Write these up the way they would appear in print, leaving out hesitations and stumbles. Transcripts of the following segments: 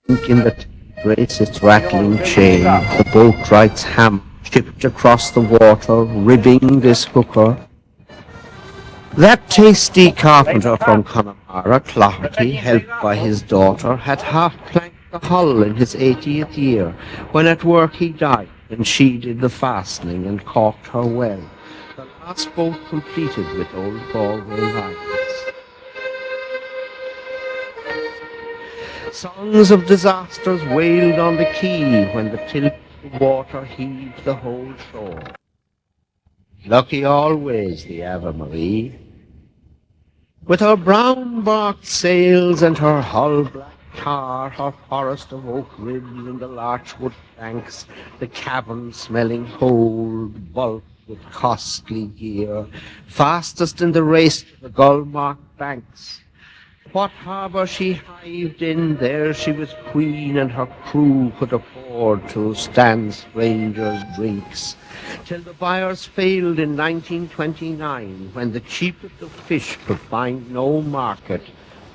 In the race its rattling chain, the boatwright's hammer chipped across the water, ribbing this hooker. That tasty carpenter from Connemara, Cloherty, helped by his daughter, had half-planked the hull in his 80th year, when at work he died, and she did the fastening and caulked her well. The last boat completed with old Galway lines. Songs of disasters wailed on the quay when the tilted water heaved the whole shore. Lucky always the Ave Marie, with her brown barked sails and her hull black tar, her forest of oak ribs and the larchwood banks, the cavern smelling hold, bulked with costly gear, fastest in the race to the gull-marked banks. What harbour she hived in, there she was queen, and her crew could afford to stand strangers' drinks. Till the buyers failed in 1929, when the cheapest of fish could find no market,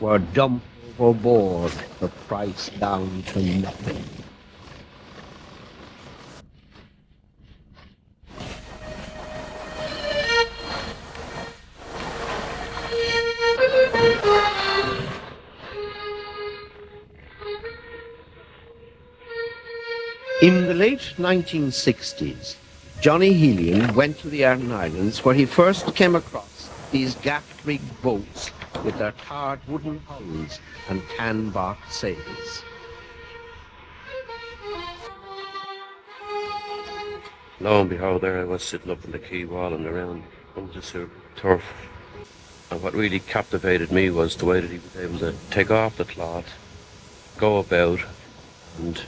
were dumped overboard, the price down to nothing. In the late 1960s, Johnny Helian went to the Aran Islands, where he first came across these gaff-rigged boats with their tarred wooden hulls and tan-bark sails. Lo and behold, there I was sitting up on the quay wall and around under the turf. And what really captivated me was the way that he was able to take off the cloth, go about, and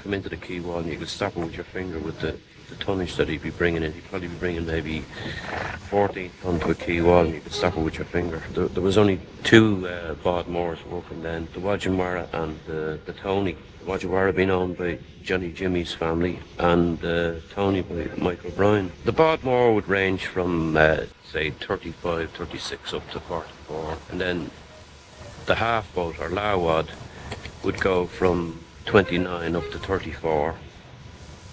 come into the quay wall, and you could stop it with your finger with the tonnage that he'd be bringing in. He'd probably be bringing maybe 14 ton to a quay wall, and you could stop it with your finger. There was only two Bodmores working then, the Wajimara and the Tony. The Wajimara being owned by Johnny Jimmy's family, and Tony by Mike O'Brien. The Bodmore would range from say 35, 36 up to 44, and then the half boat or lawad would go from 29 up to 34,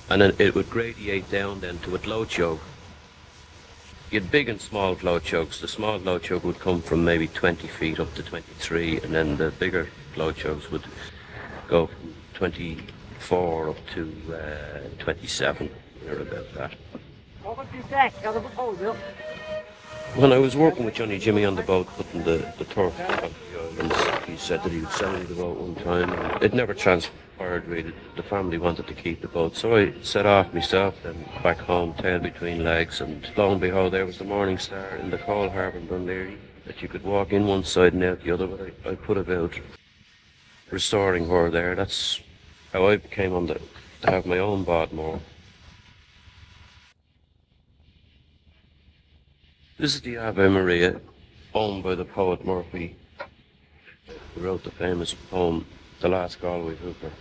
and then it would gradiate down then to a flow choke. You had big and small flow chokes. The small flow choke would come from maybe 20 feet up to 23, and then the bigger flow chokes would go from 24 up to 27, or about that. When I was working with Johnny Jimmy on the boat, putting the turf on the islands, he said that he would sell me the boat one time. It never transpired really. The family wanted to keep the boat, so I set off myself then back home, tail between legs, and lo and behold, there was the Morning Star in the coal harbour in Dunleary, that you could walk in one side and out the other, but I put about restoring her there. That's how I came on to have my own Bodmore. This is the Ave Maria, owned by the poet Murphy, who wrote the famous poem, The Last Galway Hooker.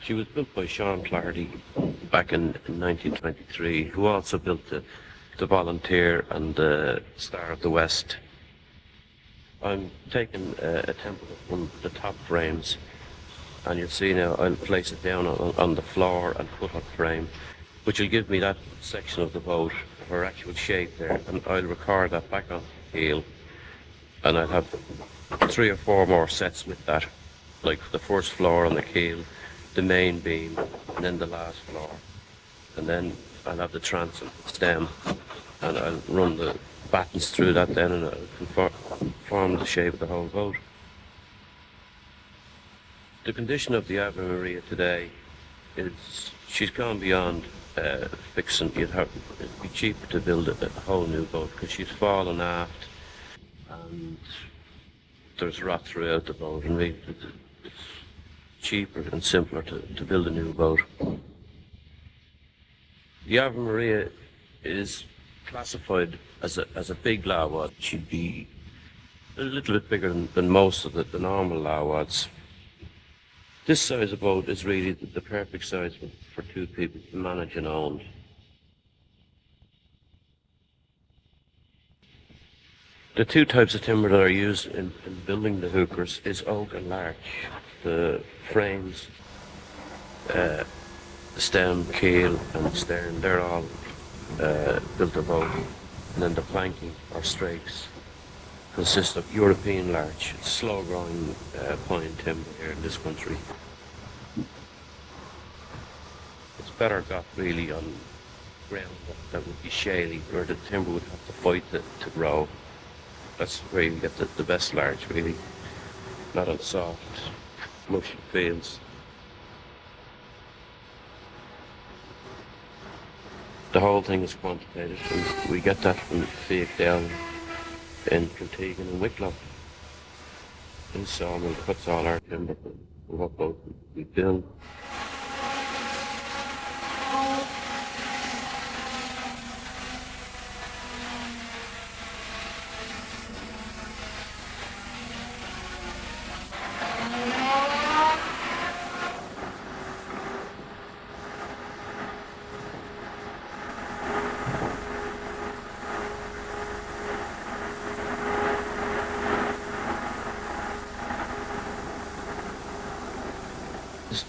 She was built by Sean Clardy back in 1923, who also built the Volunteer and the Star of the West. I'm taking a template of one of the top frames, and you'll see now I'll place it down on the floor and put up frame, which will give me that section of the boat, her actual shape there, and I'll record that back on the keel, and I'll have 3 or 4 more sets with that, like the first floor on the keel, the main beam, and then the last floor, and then I'll have the transom stem, and I'll run the battens through that then, and I'll form the shape of the whole boat. The condition of the Ave Maria today is she's gone beyond fixing. It'd be cheaper to build a whole new boat, because she's fallen aft and there's rot throughout the boat, and really it's cheaper and simpler to build a new boat. The Ave Maria is classified as a big lawad. She'd be a little bit bigger than most of the normal lawads. This size of boat is really the perfect size for 2 people to manage and own. The 2 types of timber that are used in building the hookers is oak and larch. the frames, the stem, keel and stern, they're all built of oak. And then the planking or strakes consist of European larch, slow growing pine timber here in this country. It's better got really on ground that would be shaly, where the timber would have to fight to grow. That's where you get the best larch, really, not on soft, mushy fields. The whole thing is quantitated, and we get that from Fiach down in Kiltegan and Wicklow. In sawmill cuts all our timber for what boat we build.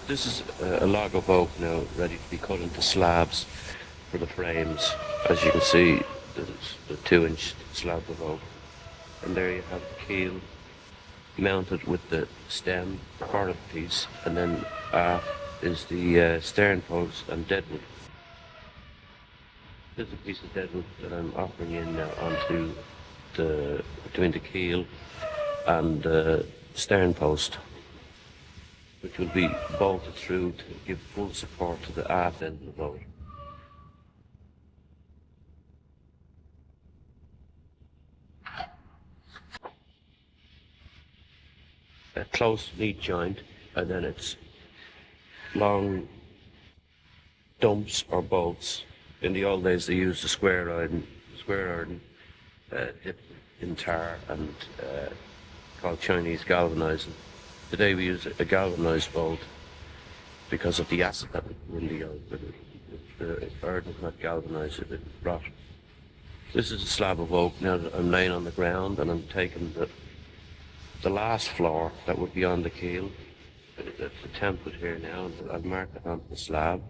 This is a log of oak now ready to be cut into slabs for the frames. As you can see, there's the 2-inch slab of oak. And there you have the keel mounted with the stem part of the piece, and then aft is the stern post and deadwood. This is a piece of deadwood that I'm offering in now onto between the keel and the stern post, which will be bolted through to give full support to the aft end of the boat. A close, neat joint, and then it's long dumps or bolts. In the old days they used a square iron dipped in tar and called Chinese galvanizing. Today we use a galvanized bolt because of the acid that would be in the oil. But if the iron is not galvanized, it would rot. This is a slab of oak now that I'm laying on the ground, and I'm taking the last floor that would be on the keel. The template here now, and I've marked it onto the slab.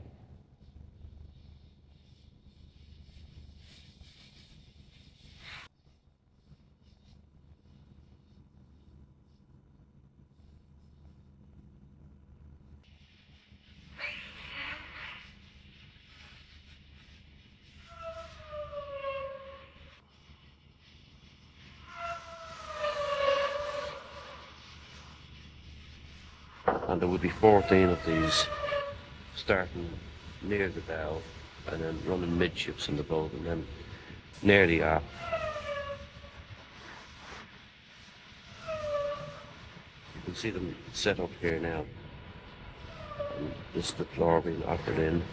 And there would be 14 of these, starting near the bow and then running midships in the boat and then near the aft. You can see them set up here now. And this is the floor being offered in.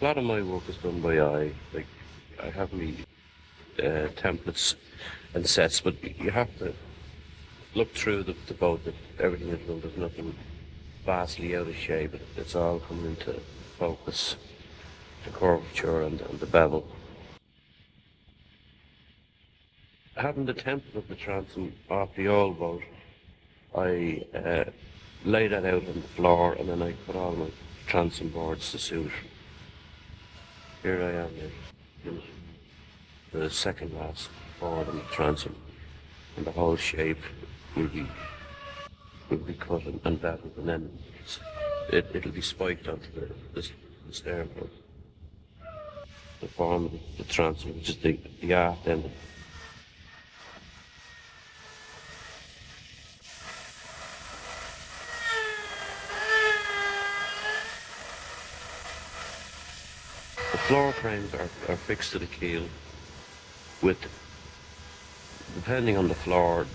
A lot of my work is done by eye. Like, I have me templates and sets, but you have to look through the boat that everything is done. There's nothing vastly out of shape. It's all coming into focus, the curvature and the bevel. Having the template of the transom off the old boat, I lay that out on the floor, and then I put all my transom boards to suit. Here I am in the second last board on the transom, and the whole shape will be cut and beveled, and then it'll be spiked onto the stern post. The form of the transom, which is the aft end. The floor frames are fixed to the keel with, depending on the floor,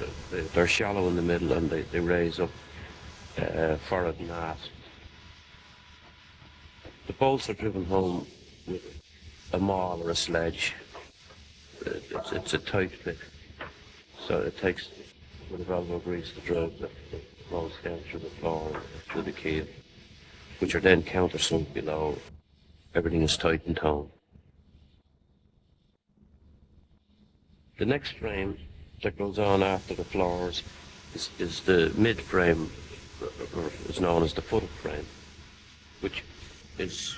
they're shallow in the middle and they raise up forward and aft. The bolts are driven home with a maul or a sledge. It's a tight fit, so it takes a bit of elbow grease to drive the bolts down through the floor and through the keel, which are then countersunk below. Everything is tight and toned. The next frame that goes on after the floors is the mid frame, or is known as the footed frame, which is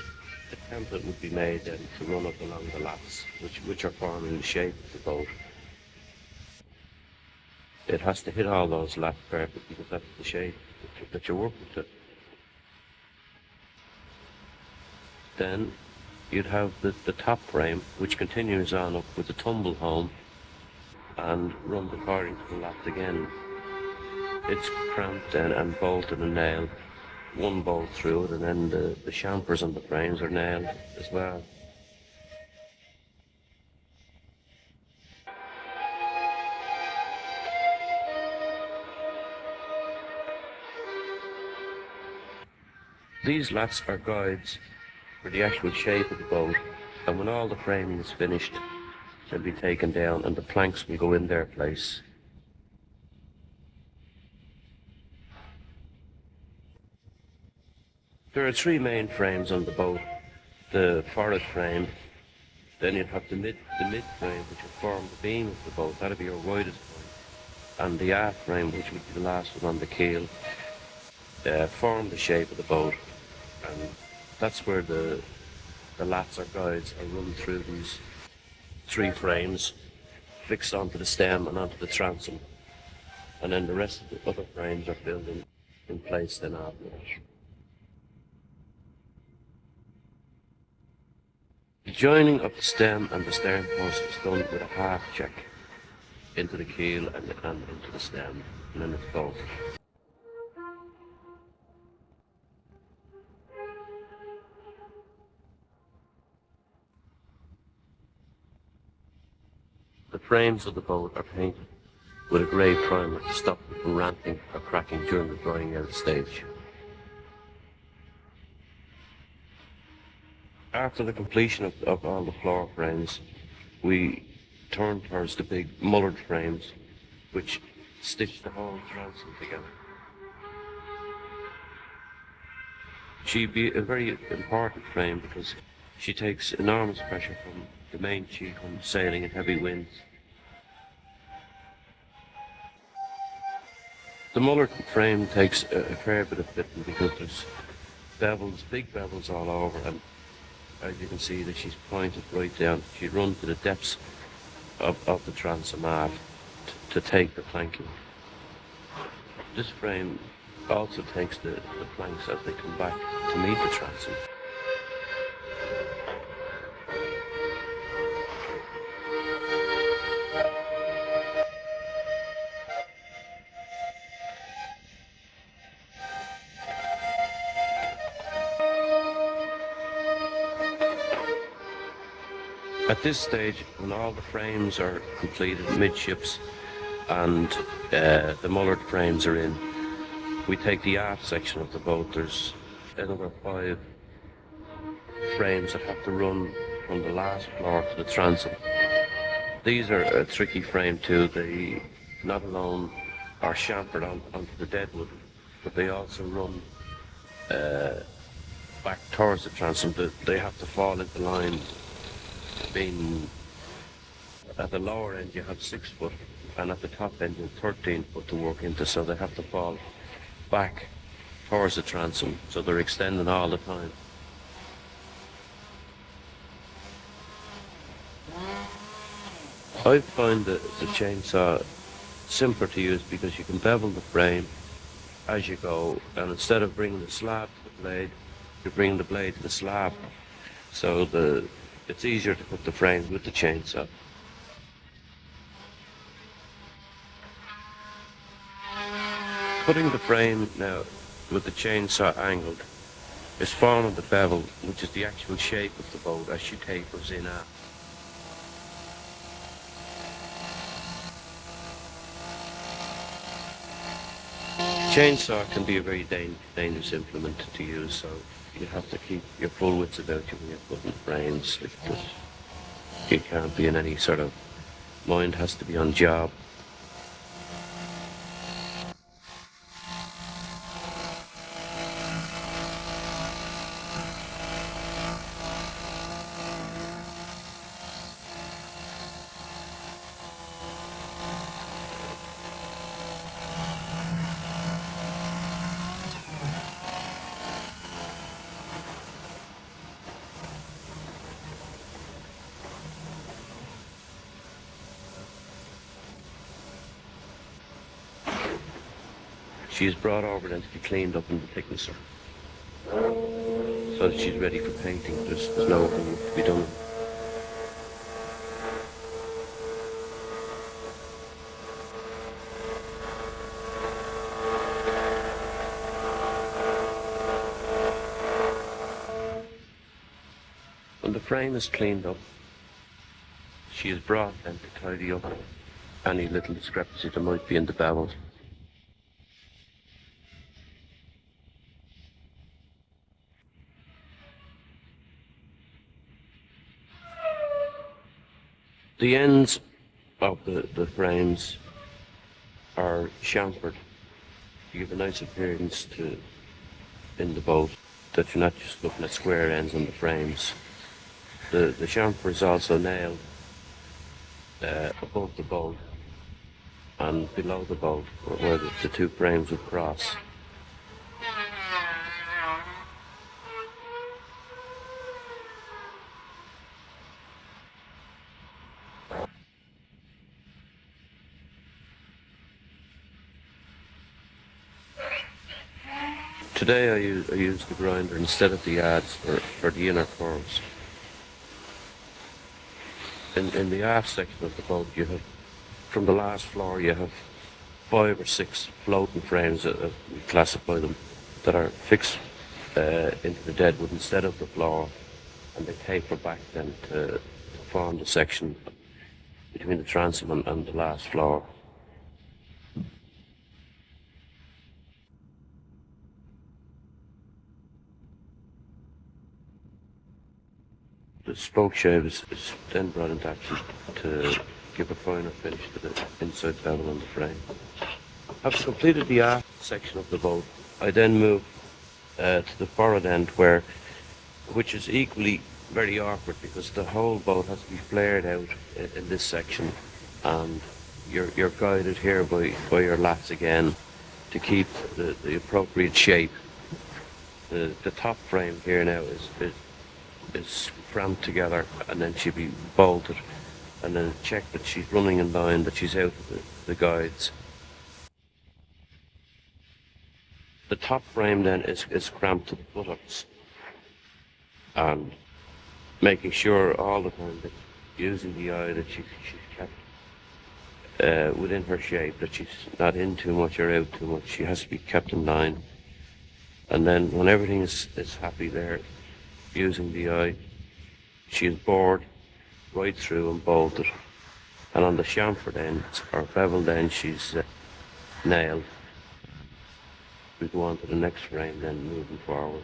the template would be made then to run up along the lats, which are forming the shape of the boat. It has to hit all those lats perfectly because that's the shape that you're working to. Then you'd have the top frame, which continues on up with the tumble home and runs according to the lats again. It's cramped and bolted and nailed, one bolt through it, and then the champers on the frames are nailed as well. These lats are guides for the actual shape of the boat, and when all the framing is finished, they'll be taken down and the planks will go in their place. There are three main frames on the boat. The forward frame, then you'd have the mid frame, which would form the beam of the boat. That'd be your widest point. And the aft frame, which would be the last one on the keel, form the shape of the boat. And that's where the lats or guides are run through these three frames, fixed onto the stem and onto the transom. And then the rest of the other frames are built in place then after that. The joining of the stem and the stern post is done with a half check into the keel and into the stem, and then it's bolted. The frames of the boat are painted with a grey primer to stop them from ramping or cracking during the drying out stage. After the completion of all the floor frames, we turn towards the big mullard frames, which stitch the whole transom together. She'd be a very important frame because she takes enormous pressure from the main sheet when sailing in heavy winds. The mullard frame takes a fair bit of fitting because there's bevels, big bevels all over, and as you can see that she's pointed right down. She runs to the depths of the transom aft to take the planking. This frame also takes the planks as they come back to meet the transom. At this stage, when all the frames are completed midships and the mullard frames are in, we take the aft section of the boat. There's another 5 frames that have to run from the last floor to the transom. These are a tricky frame too. They not alone are chamfered onto the deadwood, but they also run back towards the transom. They have to fall into line. Being at the lower end you have 6 foot, and at the top end you have 13 foot to work into, so they have to fall back towards the transom, so they're extending all the time. I find the chainsaw simpler to use because you can bevel the frame as you go, and instead of bringing the slab to the blade, you bring the blade to the slab, so it's easier to put the frame with the chainsaw. Putting the frame now with the chainsaw angled is forming the bevel, which is the actual shape of the boat as she tapers in aft. Chainsaw can be a very dangerous implement to use, so you have to keep your full wits about you when you're putting frames. You can't be in any sort of mind, has to be on job. She is brought over then to be cleaned up in the thicknesser so that she's ready for painting. There's nothing to be done. When the frame is cleaned up, she is brought then to tidy up any little discrepancy there might be in the bevel. The ends of the frames are chamfered to give a nice appearance in the boat, that you're not just looking at square ends on the frames. The chamfer is also nailed above the boat and below the boat where the two frames would cross. Today I use the grinder instead of the adze for the inner curves. In the aft section of the boat, you have, from the last floor, you have 5 or 6 floating frames, we classify them, that are fixed into the deadwood instead of the floor, and they taper back then to form the section between the transom and the last floor. The spoke shave is then brought into action to give a finer finish to the inside bevel on the frame. Having completed the aft section of the boat, I then move to the forward end, which is equally very awkward because the whole boat has to be flared out in this section, and you're guided here by your lats again to keep the appropriate shape. The top frame here now is cramped together, and then she'll be bolted, and then check that she's running in line, that she's out of the guides. The top frame then is cramped to the buttocks, and making sure all the time that using the eye that she's kept within her shape, that she's not in too much or out too much. She has to be kept in line. And then when everything is happy there, using the eye, she is bored right through and bolted. And on the chamfered end, or beveled end, she's nailed. We go on to the next frame then, moving forward.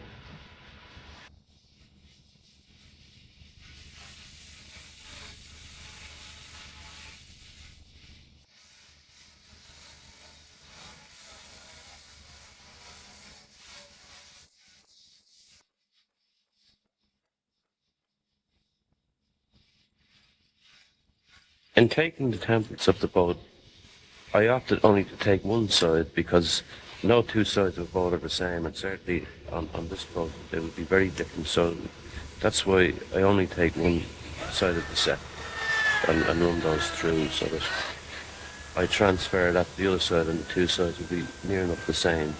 In taking the templates of the boat, I opted only to take one side because no two sides of a boat are the same, and certainly on this boat they would be very different. So that's why I only take one side of the set and run those through, so that I transfer that to the other side and the two sides will be near enough the same.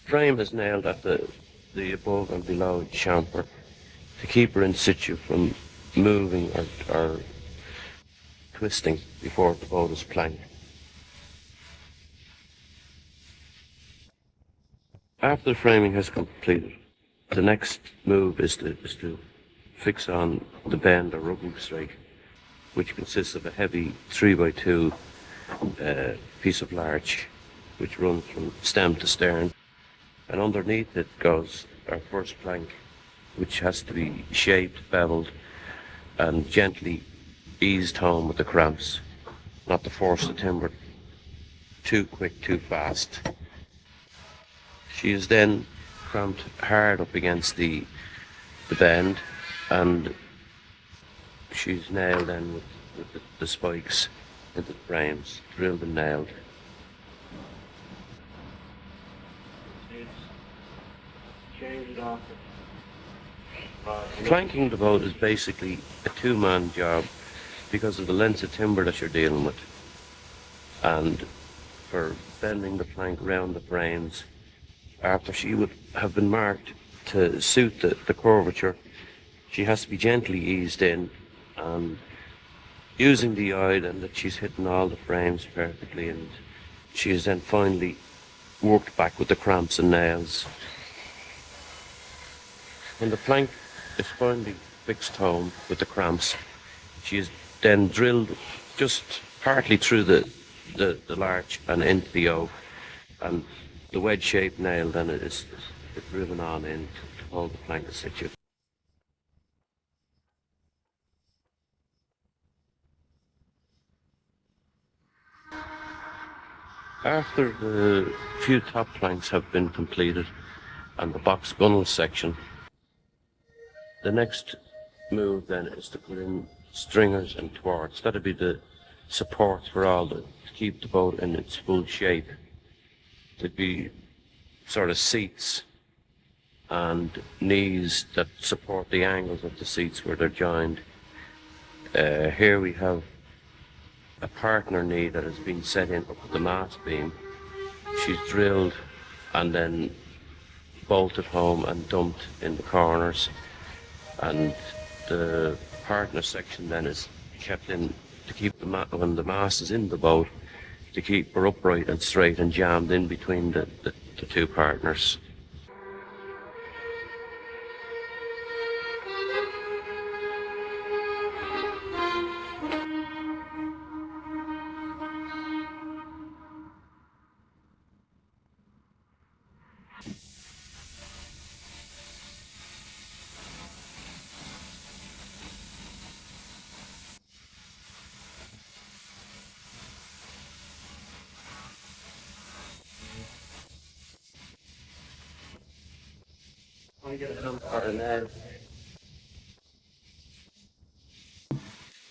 Frame is nailed at the above and below chamfer to keep her in situ from moving or twisting before the boat is planked. After the framing has completed, the next move is to fix on the bend or rubbing strake, which consists of a heavy 3x2 piece of larch, which runs from stem to stern. And underneath it goes our first plank, which has to be shaped, beveled, and gently eased home with the cramps, not to force the timber too quick, too fast. She is then cramped hard up against the bend, and she's nailed then with the spikes into the frames, drilled and nailed. Change it off. Planking the boat is basically a two-man job because of the length of timber that you're dealing with. And for bending the plank around the frames, after she would have been marked to suit the curvature, she has to be gently eased in, and using the eye then that she's hitting all the frames perfectly, and she is then finally worked back with the cramps and nails. When the plank is finally fixed home with the cramps, she is then drilled just partly through the larch and into the oak, and the wedge-shaped nail then is driven on in to hold the plank in situ. After the few top planks have been completed and the box gunnel section, the next move then is to put in stringers and thwarts. That'll be the support for to keep the boat in its full shape. There'd be sort of seats and knees that support the angles of the seats where they're joined. Here we have a partner knee that has been set in up the mast beam. She's drilled and then bolted home and dumped in the corners, and the partner section then is kept in to keep when the mast is in the boat, to keep her upright and straight and jammed in between the two partners.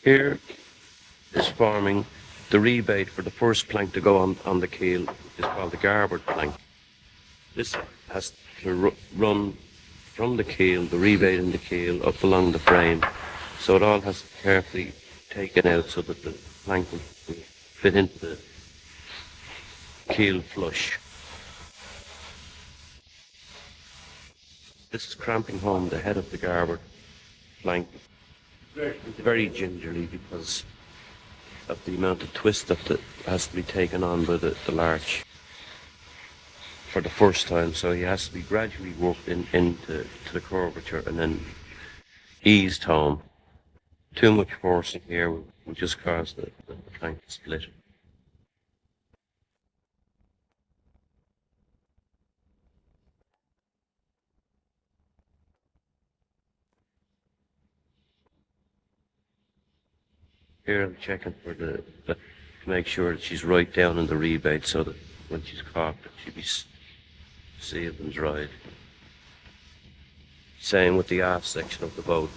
Here is forming the rebate for the first plank to go on the keel, is called the garboard plank. This has to run from the keel, the rebate in the keel, up along the frame. So it all has to be carefully taken out so that the plank will fit into the keel flush. This is cramping home the head of the garboard plank very gingerly because of the amount of twist that has to be taken on by the larch for the first time. So he has to be gradually worked into the curvature and then eased home. Too much forcing here will just cause the plank to split. Here I'm checking for to make sure that she's right down in the rebate so that when she's caulked she'll be sealed and dried. Same with the aft section of the boat.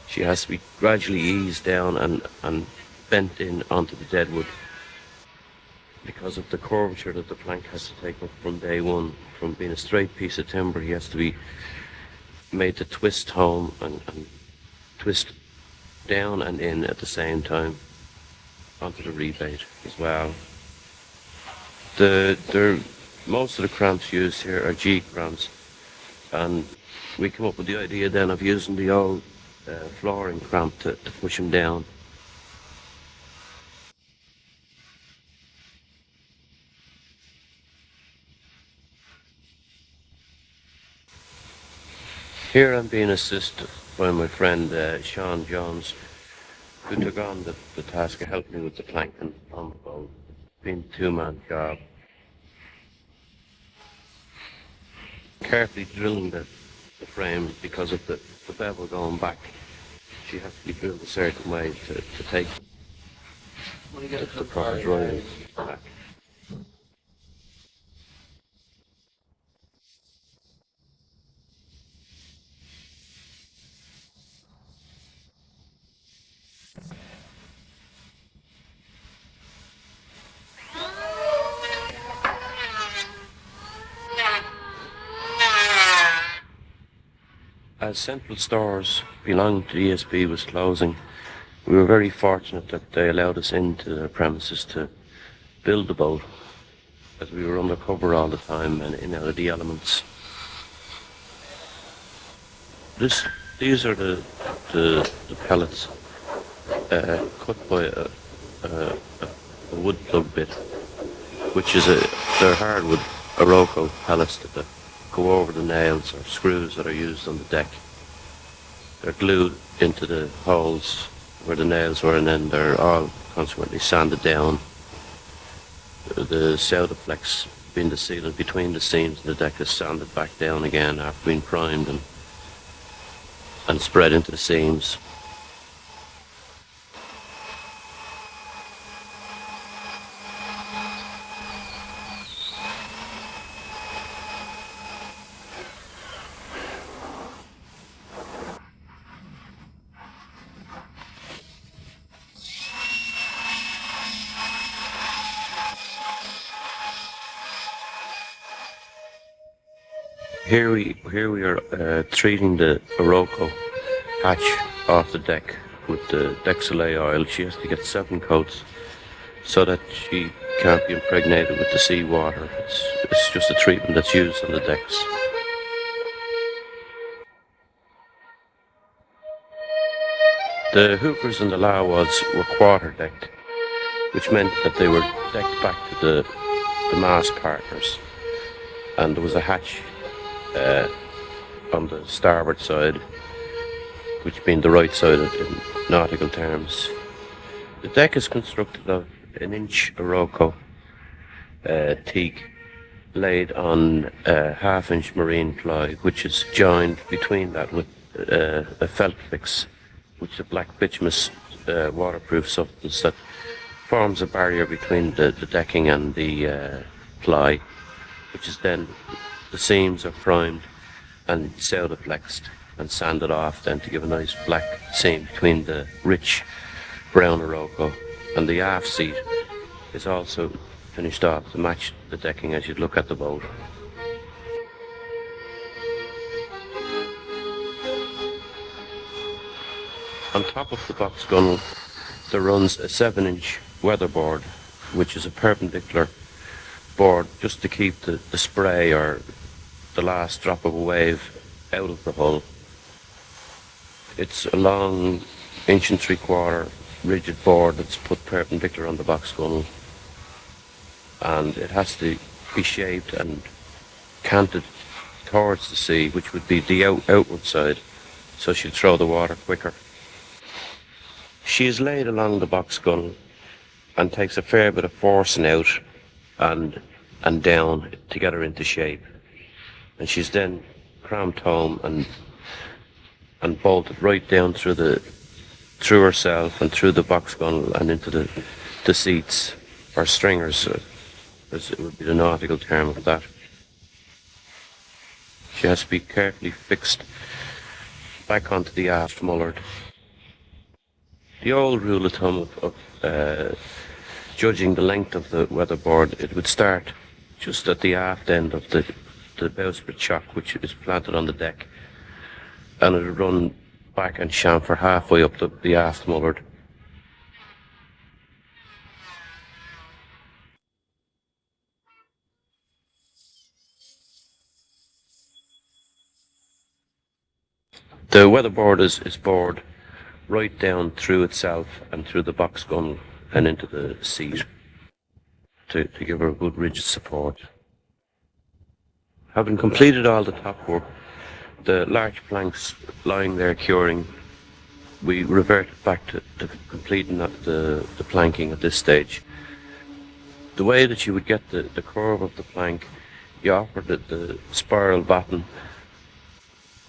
She has to be gradually eased down and bent in onto the deadwood because of the curvature that the plank has to take up from day one. From being a straight piece of timber, he has to be made to twist home and twist down and in at the same time onto the rebate as well. Most of the cramps used here are G cramps, and we come up with the idea then of using the old flooring cramp to push them down. Here I'm being assisted by my friend Sean Jones, who took on the task of helping me with the planking on the boat. Being a two-man job. Carefully drilling the frame because of the bevel going back. She has to be drilled a certain way to take the proper drawing back. As Central Stores belonging to the ESB was closing, we were very fortunate that they allowed us into their premises to build the boat, as we were undercover all the time and in and out of the elements. These are the pellets cut by a wood plug bit, which is they're hardwood Iroko pellets that go over the nails or screws that are used on the deck. They're glued into the holes where the nails were, and then they're all consequently sanded down. The Soudaplex being the sealant between the seams and the deck is sanded back down again after being primed and spread into the seams. Here we are treating the Iroko hatch off the deck with the Dexolay oil. She has to get 7 coats so that she can't be impregnated with the seawater. It's just a treatment that's used on the decks. The hookers and the lawads were quarter-decked, which meant that they were decked back to the mast partners, and there was a hatch on the starboard side, which being the right side in nautical terms. The deck is constructed of an inch Iroko teak laid on a half-inch marine ply, which is joined between that with a felt fix, which is a black bituminous waterproof substance that forms a barrier between the decking and the ply, which is then, the seams are primed and Soudaflexed and sanded off then to give a nice black seam between the rich brown Iroko, and the aft seat is also finished off to match the decking as you'd look at the boat. On top of the box gunnel there runs a 7-inch weatherboard, which is a perpendicular board just to keep the spray or the last drop of a wave out of the hull. It's a long 1 3/4 rigid board that's put perpendicular on the box gunnel, and it has to be shaped and canted towards the sea, which would be the outward side, so she'll throw the water quicker. She is laid along the box gunnel and takes a fair bit of forcing out and down to get her into shape, and she's then cramped home and bolted right down through herself and through the box gunnel and into the seats, or stringers, as it would be the nautical term of that. She has to be carefully fixed back onto the aft mullard. The old rule of thumb of judging the length of the weatherboard, it would start just at the aft end of the bowsprit shock, which is planted on the deck, and it would run back and chamfer halfway up the aft mullard. The weatherboard is bored right down through itself and through the box gunnel and into the seat to give her a good rigid support. Having completed all the top work, the large planks lying there curing, we reverted back to completing the planking at this stage. The way that you would get the curve of the plank, you offered the spiral batten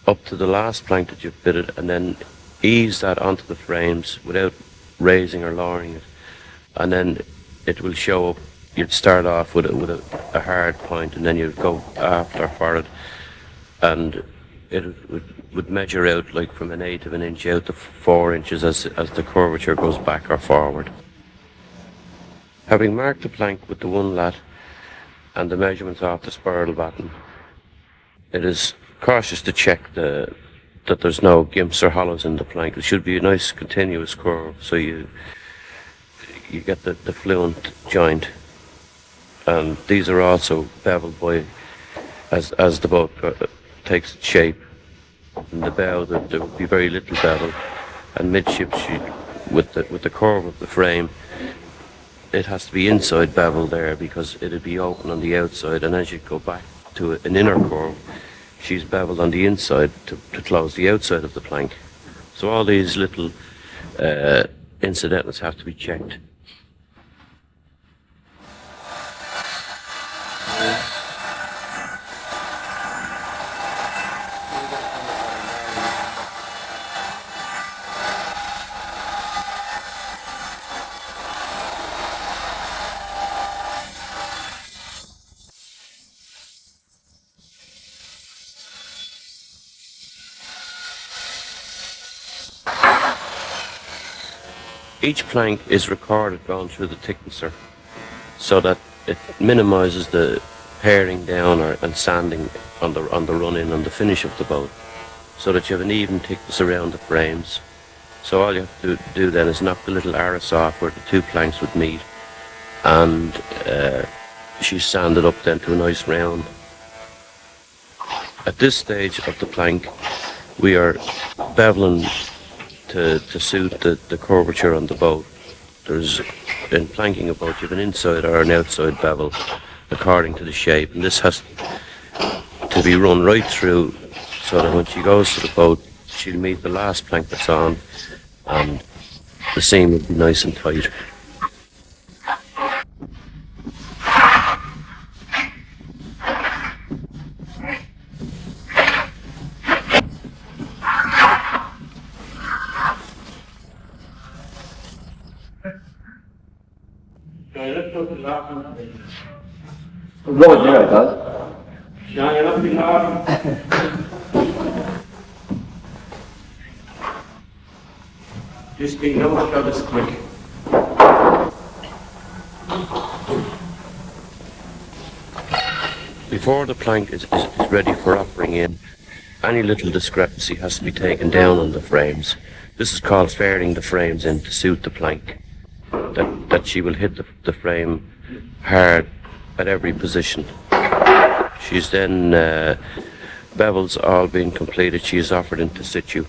up to the last plank that you've fitted, and then ease that onto the frames without raising or lowering it, and then it will show up. You'd start off with a hard point, and then you'd go after for it, and it would measure out like from 1/8 of an inch out to 4 inches as the curvature goes back or forward. Having marked the plank with the 1 lat and the measurements off the spiral batten, it is cautious to check the that there's no gimps or hollows in the plank. It should be a nice continuous curve, so you get the fluent joint. And these are also beveled by as the boat takes its shape. In the bow, there would be very little bevel, and midships, with the curve of the frame, it has to be inside bevel there because it'd be open on the outside, and as you go back to an inner curve, she's beveled on the inside to close the outside of the plank. So all these little incidentals have to be checked. Each plank is recorded going through the thicknesser so that it minimises the paring down and sanding on the run-in and the finish of the boat, so that you have an even thickness around the frames. So all you have to do then is knock the little arras off where the two planks would meet, and she's sanded up then to a nice round. At this stage of the plank, we are beveling to suit the curvature on the boat. In planking a boat, you have an inside or an outside bevel according to the shape, and this has to be run right through so that when she goes to the boat, she'll meet the last plank that's on, and the seam will be nice and tight. Road there, I thought. Just being no much of this quick. Before the plank is ready for offering in, any little discrepancy has to be taken down on the frames. This is called fairing the frames in to suit the plank. That she will hit the frame hard at every position. She's then, bevels all being completed, she is offered into situ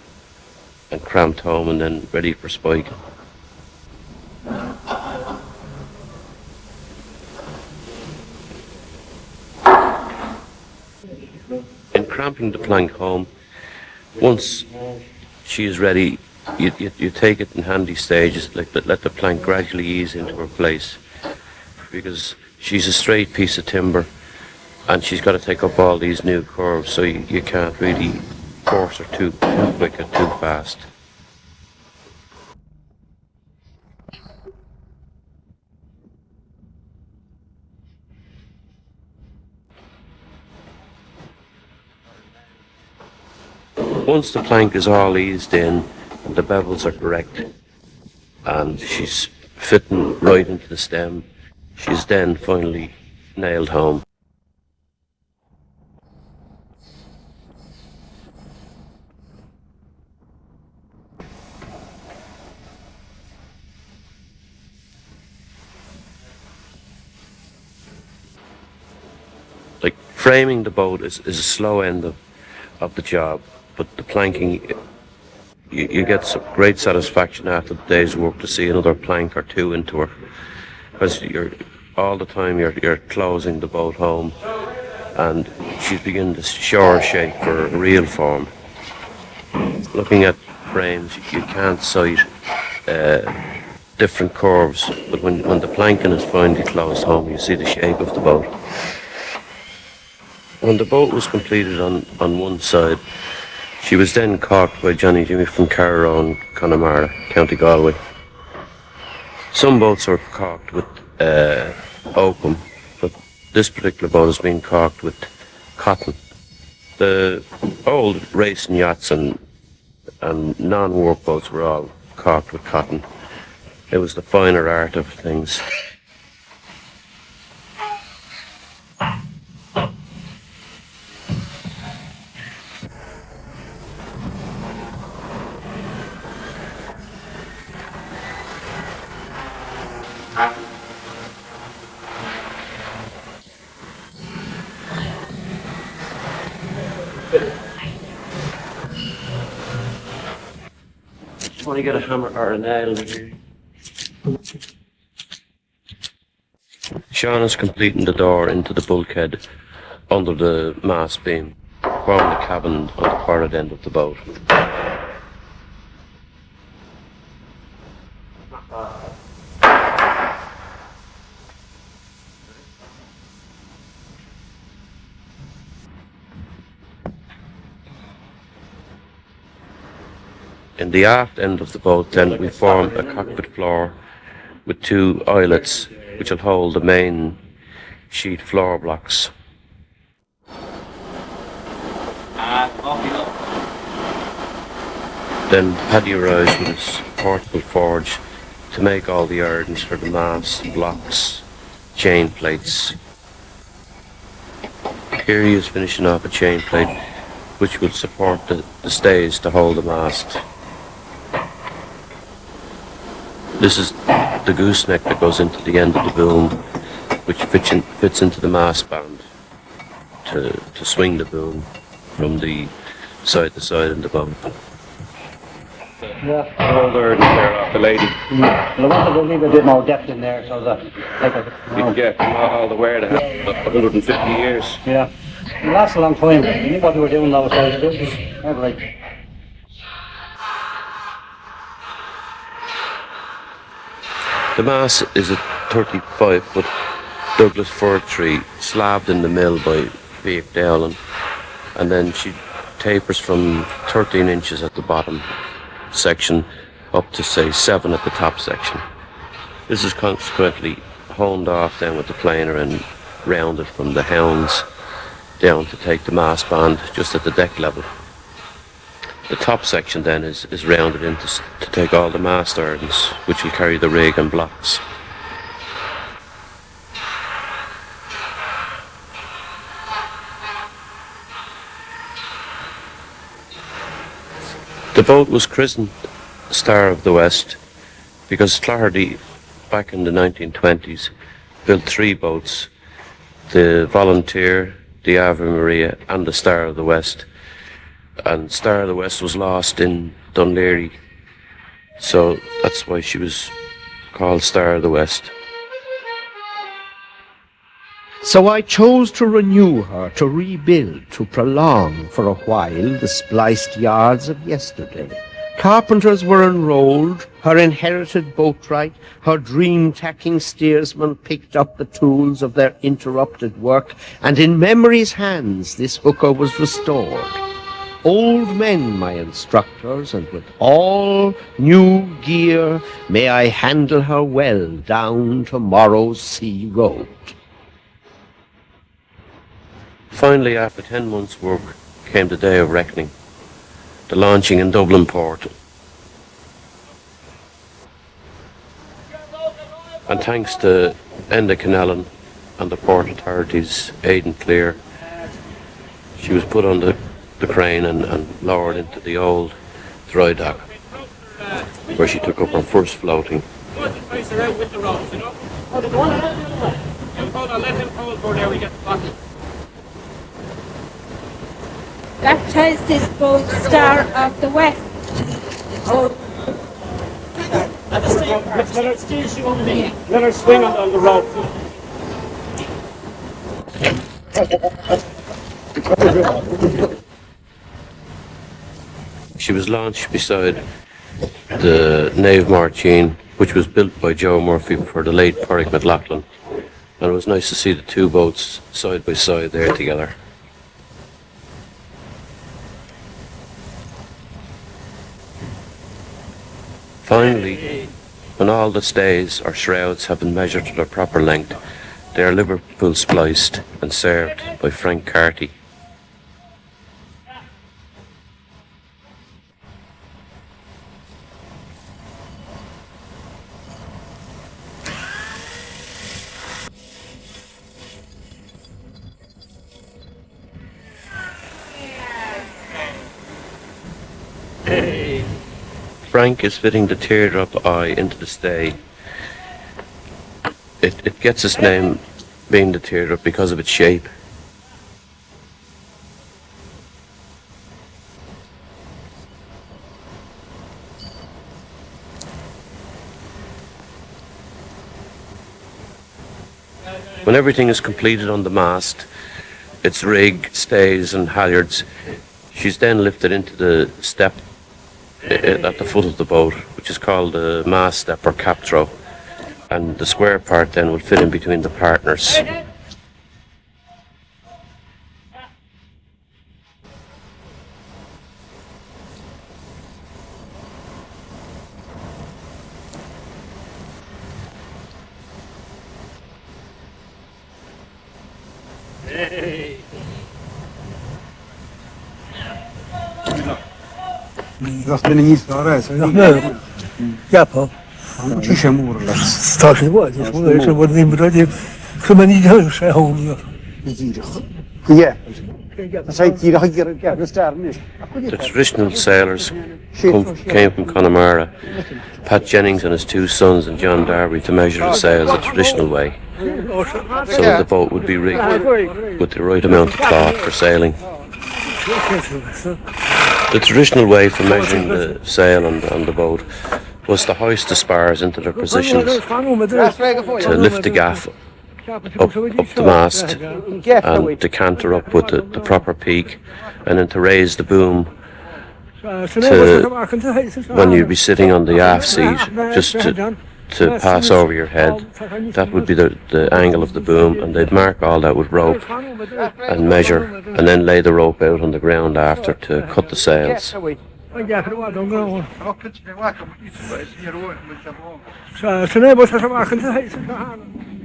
and cramped home and then ready for spiking. In cramping the plank home, once she is ready, you take it in handy stages, like let the plank gradually ease into her place, because she's a straight piece of timber and she's got to take up all these new curves, so you can't really force her too quick or too fast. Once the plank is all eased in and the bevels are correct and she's fitting right into the stem, she's then finally nailed home. Like, framing the boat is a slow end of the job, but the planking, you get some great satisfaction after the day's work to see another plank or two into her, because all the time you're closing the boat home and she's beginning to show her shape for a real form. Looking at frames, you can't sight different curves, but when the planking is finally closed home, you see the shape of the boat. When the boat was completed on one side, she was then caulked by Johnny Jimmy from Carrow and Connemara, County Galway. Some boats are caulked with oakum, but this particular boat has been caulked with cotton. The old racing yachts and non-work boats were all caulked with cotton. It was the finer art of things. Want to get a hammer or a nail in here? Sean is completing the door into the bulkhead under the mast beam, forming the cabin on the forward end of the boat. In the aft end of the boat, then, we form a cockpit floor with two eyelets which will hold the main sheet floor blocks. Then Paddy arrives with his portable forge to make all the ironings for the mast, blocks, chain plates. Here he is finishing off a chain plate which will support the stays to hold the mast. This is the gooseneck that goes into the end of the boom, which fits into the mast band to swing the boom from the side to side in the boat. Yeah. All the iron there off the lady. Well, I wanted to leave a bit more depth in there so that You can get all the wear to have 150 years. Yeah. It lasts a long time. You knew what they were doing those days. Like. The mast is a 35-foot Douglas fir tree slabbed in the mill by Vic Dowling, and then she tapers from 13 inches at the bottom section up to, say, 7 at the top section. This is consequently honed off then with the planer and rounded from the hounds down to take the mast band just at the deck level. The top section then is rounded in to take all the mast irons, which will carry the rig and blocks. The boat was christened Star of the West because Flaherty, back in the 1920s, built 3 boats, the Volunteer, the Ave Maria and the Star of the West. And Star of the West was lost in Dunleary, so that's why she was called Star of the West. So I chose to renew her, to rebuild, to prolong for a while the spliced yards of yesterday. Carpenters were enrolled, her inherited boatwright, her dream-tacking steersman picked up the tools of their interrupted work, and in memory's hands this hooker was restored. Old men, my instructors, and with all new gear, may I handle her well down tomorrow's sea road. Finally, after 10 months' work, came the day of reckoning, the launching in Dublin port. And thanks to Enda Canellan and the port authorities' aid and clear, she was put on the crane and lowered into the old dry dock, where she took up her first floating. Baptize this boat Star of the West. Let her swing on the rope. She was launched beside the Nave Martine, which was built by Joe Murphy for the late Porrick McLaughlin, and it was nice to see the 2 boats side by side there together. Finally, when all the stays or shrouds have been measured to their proper length, they are Liverpool spliced and served by Frank Carty. Frank is fitting the teardrop eye into the stay. It gets its name being the teardrop because of its shape. When everything is completed on the mast, its rig, stays and halyards, she's then lifted into the step at the foot of the boat, which is called the mast step or cap throw. And the square part then will fit in between the partners. Dat ben ik niet zo reis. Nee. Ja, pa. Ci siamo urla. Sta ci vuoi, ci vuoi, se vuoi dire, come ni io sei home. Ja. Dat zei hier dat ik ja, dat daar niet. The traditional sailors came from Connemara. Pat Jennings and his two sons and John Darby to measure the sails the traditional way, so that the boat would be rigged with the right amount of cloth for sailing. The traditional way for measuring the sail on the boat was to hoist the spars into their positions, to lift the gaff up the mast and decanter up with the proper peak, and then to raise the boom to when you'd be sitting on the aft seat, just to pass over your head. That would be the angle of the boom, and they'd mark all that with rope and measure, and then lay the rope out on the ground after to cut the sails.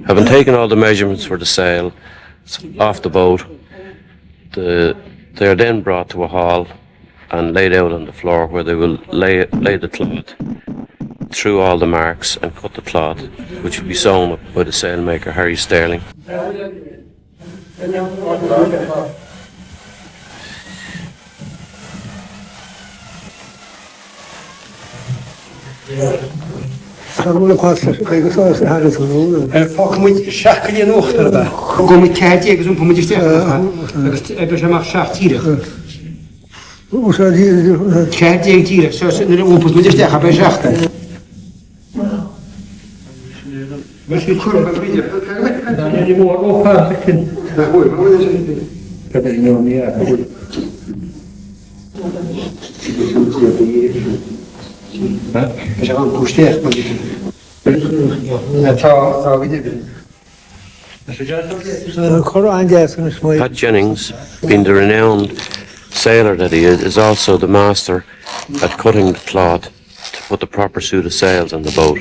Having taken all the measurements for the sail off the boat, they are then brought to a hall and laid out on the floor, where they will lay the cloth through all the marks and cut the cloth, which will be sewn up by the sailmaker Harry Sterling. Pak moet schakken je nog erbij. Kom ik kijk je zo'n moet je sterren. Dat is maar schacht hier. Hoe zou die kijk je hier zo zit er op moet je sterren bij schachten. Wat je kurva blir det. Det går upp här. Det går ju. Det är nog mer. Als je aan poesteert, moet je Pat Jennings, being the renowned sailor that he is also the master at cutting the cloth to put the proper suit of sails on the boat.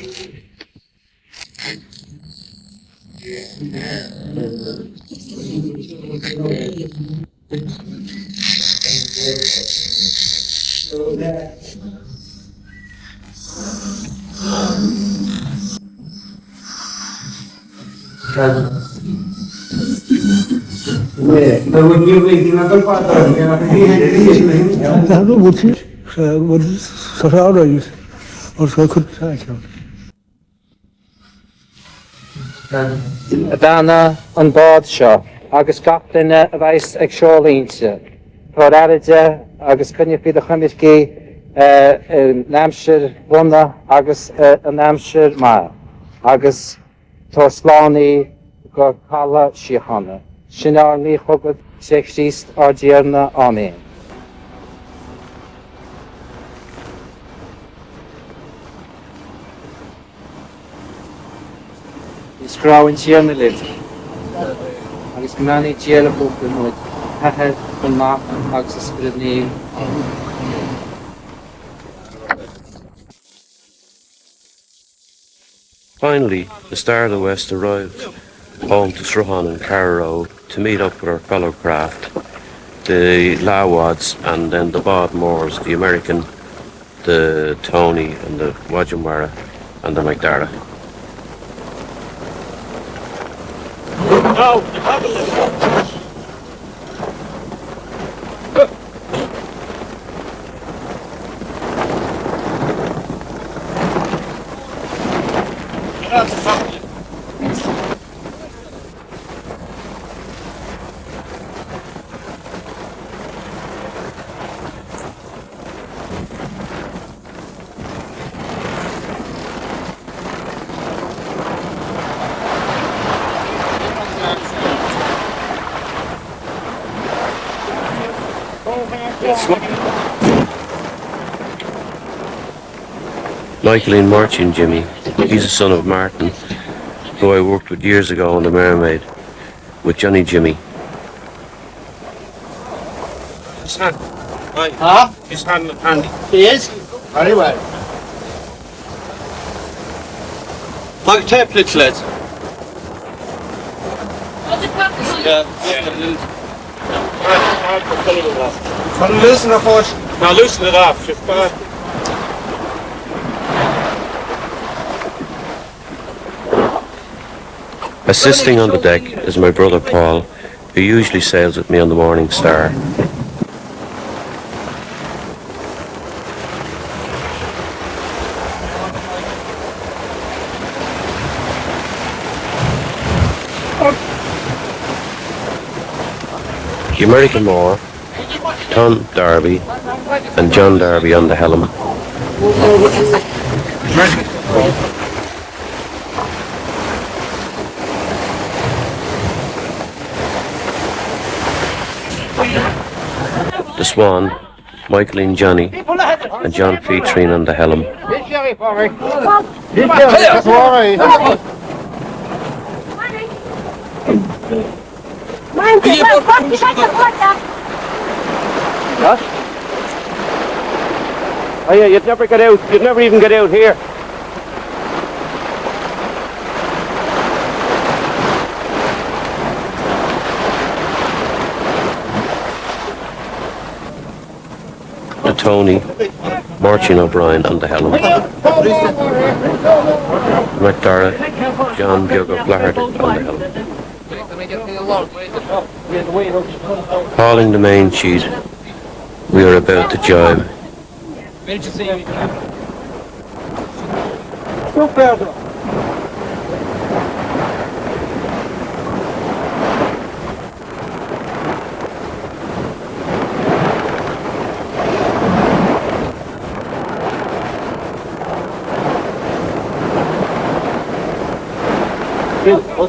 Dana an bád seo, agus gach duine a bheits ag seolínse. Thráide agus cynne fi a chumiscí námsir buna agus a námsir má, agus tá slánaí go chala siochanna. Sinar ní chugad sé síst ar díarna améin. Scráin tíarna lit. Agus gnánaí tíarna búcha nuid head chun nach agus ysbrydní. Finally, the Star of the West arrived home to Sruhan and Carrow to meet up with our fellow craft, the Lawads and then the Bodmores, the American, the Tony and the Wajimwara and the McDara. Michaeline Marching Jimmy. He's a son of Martin, who I worked with years ago on the Mermaid, with Johnny Jimmy. Huh? He's handing it handy. He is? Very well. Mag tape plits, lads. Yeah. Can you loosen it for us? Now loosen it off. Just Assisting on the deck is my brother Paul, who usually sails with me on the Morning Star. The American Moor, Tom Darby and John Darby on the helm. The Swan, Michaeline Johnny and John Featrine on the helm. What? Oh yeah, you'd never get out. You'd never even get out here. The Tony, Marching O'Brien on the helm. McDara, John Biogo Flaherty on the helm. Hauling the main sheet, we are about to jibe.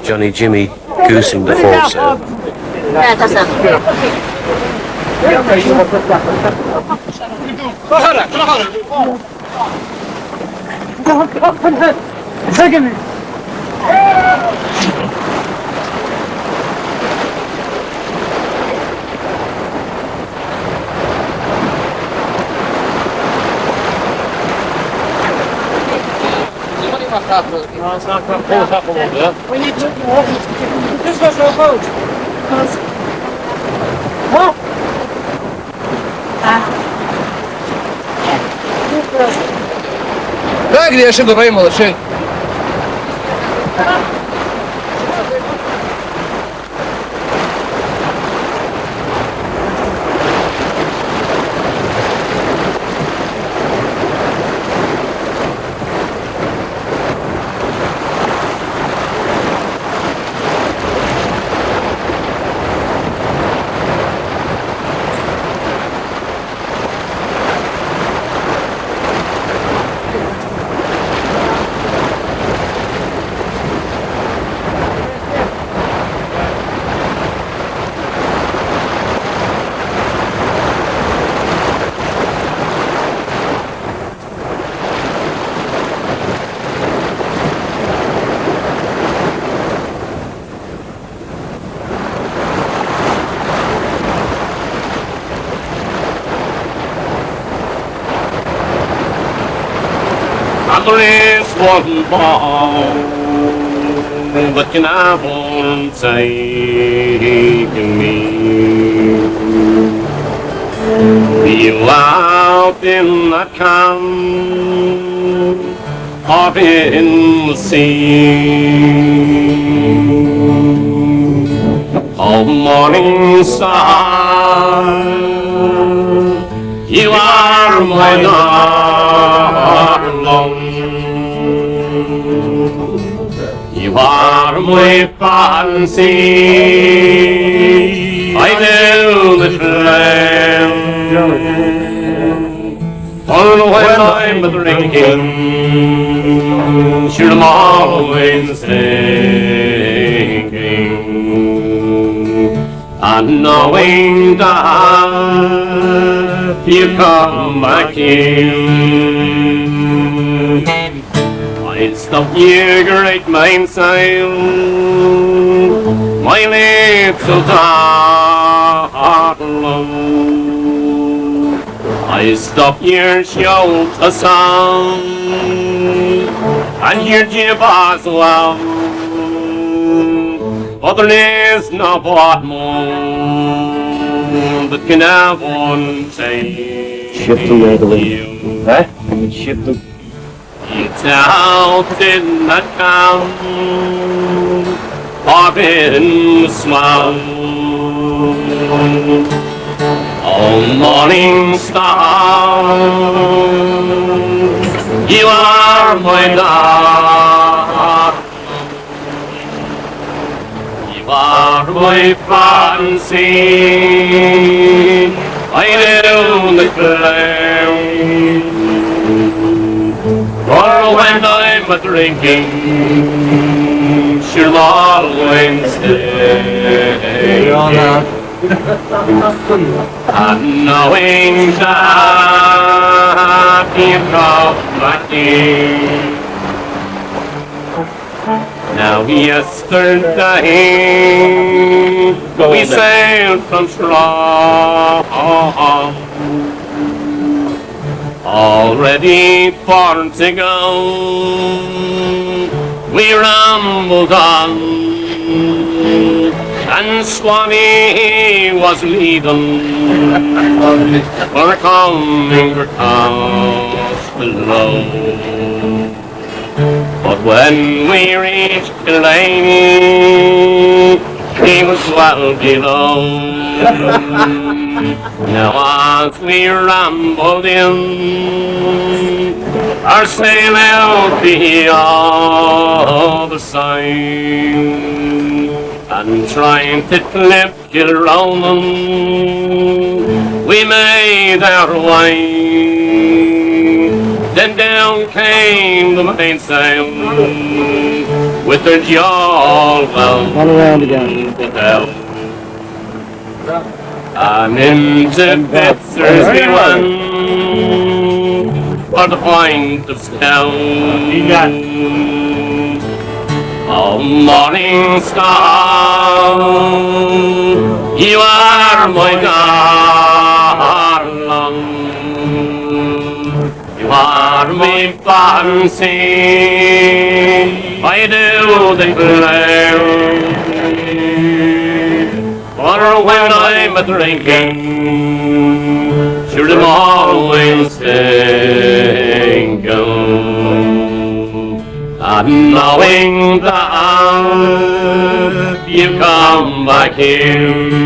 Johnny Jimmy goosing the foresail. No, it's not going to pull us up a little bit. We need to walk. This was our boat. Because... What? لا أدري أشد الريم ولا شيء. Andres wasn't born, but you never taken me. You out in that camp or in the sea. Oh, morning star, you are my darling. You are my fancy, I know the flame. For when I'm drinking, sure I'm always thinking, and knowing that you come back in. I'll stop you, great mainsail, my little darling. I stop your shoulder song and your jib as well. But there is no bottom that can have one take. Shift the way the wind. Eh? Shift the. It's out in that town, up in the smile. Oh, morning star, you are my darling. You are my fancy, I do the claim. For when I'm a drinking, she'll always stay. And knowing that you come back in. Now yesterday we sailed from Straw, already far to go. We rambled on, and Swanee was leading. We're coming across below. But when we reached the lane, he was well below. Now as we rambled in, our sail out the other side, and trying to clip Gilronan, we made our way. Then down came the mainsail with her jaw well around again. down. And into Betzers we went for the point of stone. Oh, morning star, you are my darling. You are my fancy, I do declare. For when I'm a drinking, sure I'm always thinking. And knowing that you come back here.